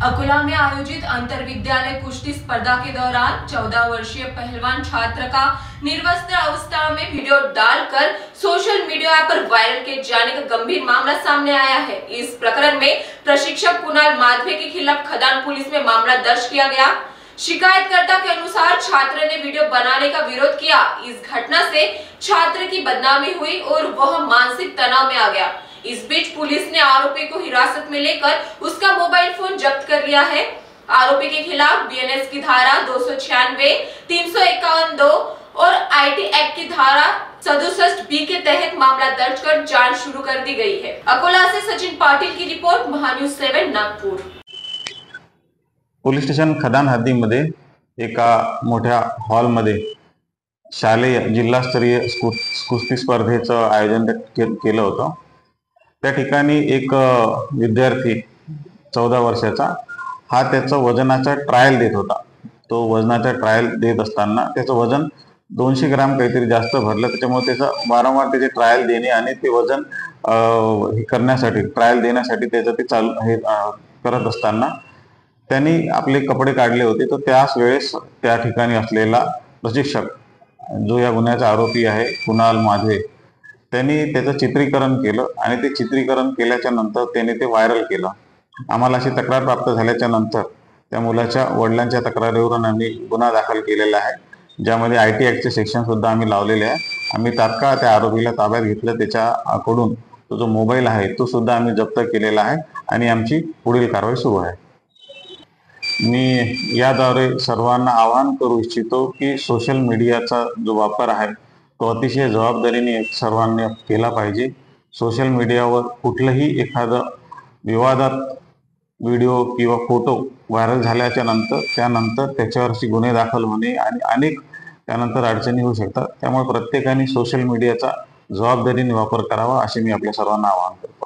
अकोला में आयोजित अंतर विद्यालय कुश्ती स्पर्धा के दौरान 14 वर्षीय पहलवान छात्र का निर्वस्त्र अवस्था में वीडियो डालकर सोशल मीडिया पर वायरल किए जाने का गंभीर मामला सामने आया है। इस प्रकरण में प्रशिक्षक कुणाल माधवे के खिलाफ खदान पुलिस में मामला दर्ज किया गया। शिकायतकर्ता के अनुसार छात्र ने वीडियो बनाने का विरोध किया। इस घटना से छात्र की बदनामी हुई और वह मानसिक तनाव में आ गया। इस बीच पुलिस ने आरोपी को हिरासत में लेकर उसका मोबाइल फोन जब्त कर लिया है। आरोपी के खिलाफ बीएनएस की धारा 296, 351(2) और आईटी एक्ट की धारा 67(b) के तहत मामला दर्ज कर जांच शुरू कर दी गई है। अकोला से सचिन पाटिल की report, Mahanews 7 Nagpur. Police station खदान हद्दीमध्ये एका मोठ्या हॉलमध्ये शालेय जिल्हास्तरीय कुस्ती स्पर्धेचं आयोजन केलं होतं। त्या ठिकाणी एक विद्यार्थी 14 वर्षाचा हा त्याचं वजनाचा ट्रायल देत होता। तो वजनाचा ट्रायल देत असताना त्याचं वजन 200 ग्राम काहीतरी जास्त भरलं, त्याच्यामुळे त्याचं वारंवार त्याचे ट्रायल देणे आणि ते वजन करण्यासाठी ट्रायल देण्यासाठी त्याचं ते चालू करत असताना त्यांनी आपले कपडे काढले होते। तर त्याच वेळेस त्या ठिकाणी असलेला प्रशिक्षक जो या गुन्ह्याचा आरोपी आहे कुणाल माधवे, त्यांनी त्याचं चित्रीकरण केलं आणि ते चित्रीकरण केल्याच्या नंतर त्याने ते व्हायरल केलं। आम्हाला अशी तक्रार प्राप्त झाल्याच्या नंतर त्या मुलाच्या वडिलांच्या तक्रारीवरून आम्ही गुन्हा दाखल केलेला आहे, ज्यामध्ये आयटी ॲक्टचे सेक्शन सुद्धा आम्ही लावलेले आहे। आम्ही तात्काळ त्या आरोपीला ताब्यात घेतलं। त्याच्याकडून तो जो मोबाईल आहे तो सुद्धा आम्ही जप्त केलेला आहे आणि आमची पुढील कारवाई सुरू आहे। मी याद्वारे सर्वांना आवाहन करू इच्छितो की सोशल मीडियाचा जो वापर आहे तो अतिशय जबाबदारीने सर्वांनी केला पाहिजे। सोशल मीडियावर कुठलंही एखादं विवादात व्हिडिओ किंवा फोटो व्हायरल झाल्याच्या नंतर त्याच्यावरची गुन्हे दाखल होणे आणि अनेक त्यानंतर अडचणी होऊ शकतात। त्यामुळे प्रत्येकाने सोशल मीडियाचा जबाबदारीने वापर करावा असे मी आपल्या सर्वांना आवाहन करतो।